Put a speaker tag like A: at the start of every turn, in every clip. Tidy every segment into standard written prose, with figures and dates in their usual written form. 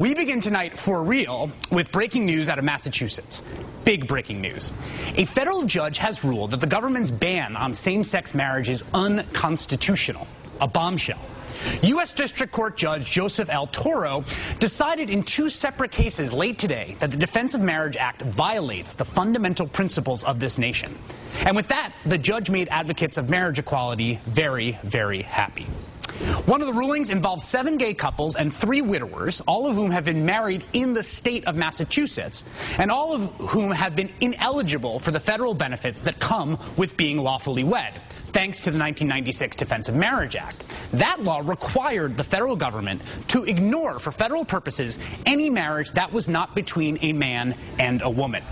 A: We begin tonight for real with breaking news out of Massachusetts. Big breaking news. A federal judge has ruled that the government's ban on same-sex marriage is unconstitutional. A bombshell. U.S. District Court Judge Joseph L. Toro decided in two separate cases late today that the Defense of Marriage Act violates the fundamental principles of this nation. And with that, the judge made advocates of marriage equality very, very happy. One of the rulings involves 7 gay couples and 3 widowers, all of whom have been married in the state of Massachusetts, and all of whom have been ineligible for the federal benefits that come with being lawfully wed, thanks to the 1996 Defense of Marriage Act. That law required the federal government to ignore, for federal purposes, any marriage that was not between a man and a woman.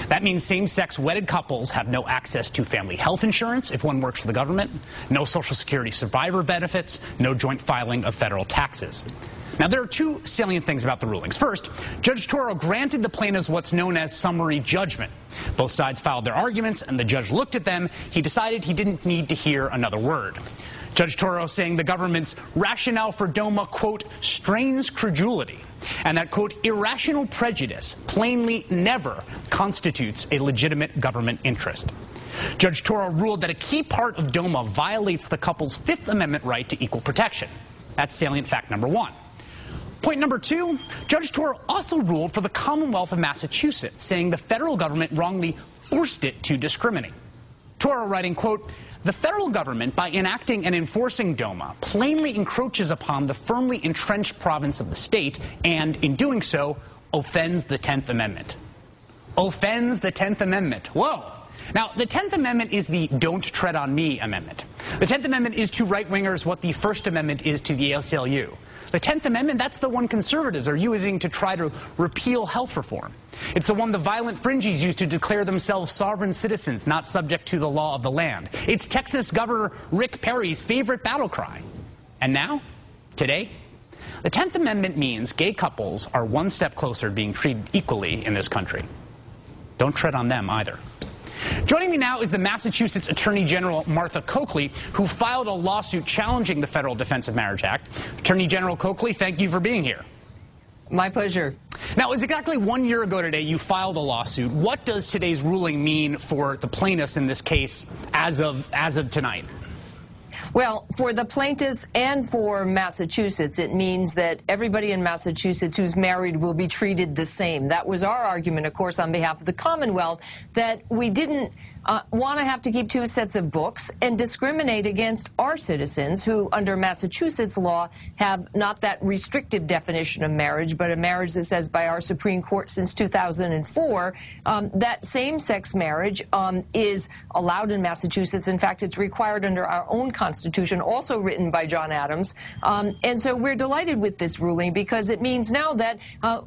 A: That means same-sex wedded couples have no access to family health insurance if one works for the government, no Social Security survivor benefits, no joint filing of federal taxes. Now, there are 2 salient things about the rulings. First, Judge Toro granted the plaintiffs what's known as summary judgment. Both sides filed their arguments, and the judge looked at them. He decided he didn't need to hear another word. Judge Toro saying the government's rationale for DOMA, quote, strains credulity, and that, quote, irrational prejudice plainly never constitutes a legitimate government interest. Judge Toro ruled that a key part of DOMA violates the couple's 5th Amendment right to equal protection. That's salient fact number 1. Point number 2, Judge Toro also ruled for the Commonwealth of Massachusetts, saying the federal government wrongly forced it to discriminate. Toro writing, quote, the federal government, by enacting and enforcing DOMA, plainly encroaches upon the firmly entrenched province of the state and, in doing so, offends the 10th Amendment. Offends the 10th Amendment. Whoa. Now, the 10th Amendment is the Don't Tread on Me Amendment. The 10th Amendment is to right-wingers what the First Amendment is to the ACLU. The 10th Amendment, that's the one conservatives are using to try to repeal health reform. It's the one the violent fringies use to declare themselves sovereign citizens, not subject to the law of the land. It's Texas Governor Rick Perry's favorite battle cry. And now, today, the 10th Amendment means gay couples are one step closer to being treated equally in this country. Don't tread on them either. Joining me now is the Massachusetts Attorney General Martha Coakley, who filed a lawsuit challenging the Federal Defense of Marriage Act. Attorney General Coakley, thank you for being here.
B: My pleasure.
A: Now, it was exactly 1 year ago today you filed a lawsuit. What does today's ruling mean for the plaintiffs in this case as of tonight?
B: Well, for the plaintiffs and for Massachusetts, it means that everybody in Massachusetts who's married will be treated the same. That was our argument, of course, on behalf of the Commonwealth, that we didn't want to have to keep 2 sets of books and discriminate against our citizens who, under Massachusetts law, have not that restrictive definition of marriage, but a marriage that says by our Supreme Court since 2004 that same-sex marriage is allowed in Massachusetts. In fact, it's required under our own Constitution, also written by John Adams. And so we're delighted with this ruling because it means now that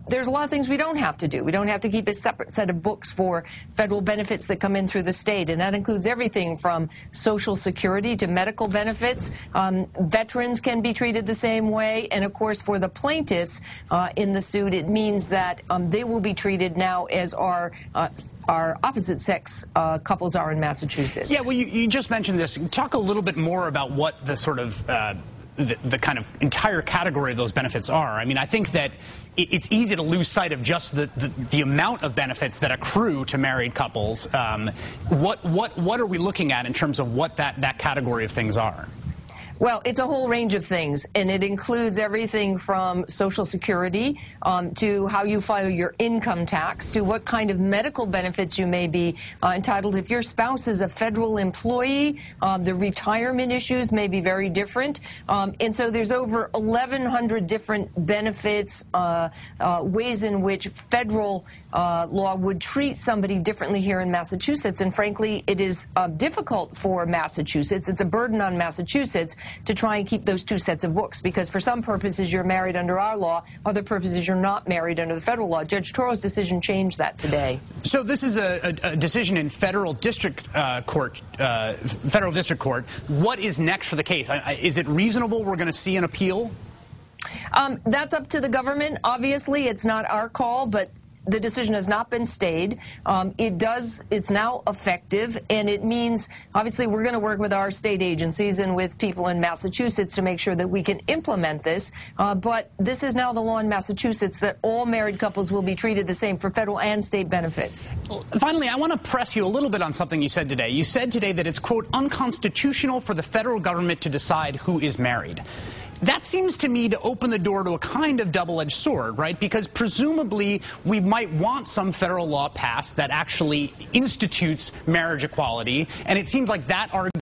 B: there's a lot of things we don't have to do. We don't have to keep a separate set of books for federal benefits that come in through the state. And that includes everything from Social Security to medical benefits. Veterans can be treated the same way. And, of course, for the plaintiffs in the suit, it means that they will be treated now as our opposite-sex couples are in Massachusetts.
A: Yeah, well, you just mentioned this. Talk a little bit more about what the sort of the kind of entire category of those benefits are. I mean, I think that it's easy to lose sight of just the amount of benefits that accrue to married couples. What are we looking at in terms of what that category of things are?
B: Well, it's a whole range of things, and it includes everything from Social Security to how you file your income tax to what kind of medical benefits you may be entitled. If your spouse is a federal employee, the retirement issues may be very different. And so there's over 1,100 different benefits, ways in which federal law would treat somebody differently here in Massachusetts. And frankly, it is difficult for Massachusetts. It's a burden on Massachusetts to try and keep those 2 sets of books, because for some purposes you're married under our law, other purposes you're not married under the federal law. Judge Toro's decision changed that today.
A: So this is a decision in federal district court. What is next for the case? Is it reasonable we're going to see an appeal?
B: That's up to the government. Obviously, it's not our call, but the decision has not been stayed. It's now effective, and it means, obviously, we're going to work with our state agencies and with people in Massachusetts to make sure that we can implement this. But this is now the law in Massachusetts that all married couples will be treated the same for federal and state benefits.
A: Finally, I want to press you a little bit on something you said today. You said today that it's, quote, unconstitutional for the federal government to decide who is married. That seems to me to open the door to a kind of double-edged sword, right? Because presumably we might want some federal law passed that actually institutes marriage equality, and it seems like that argument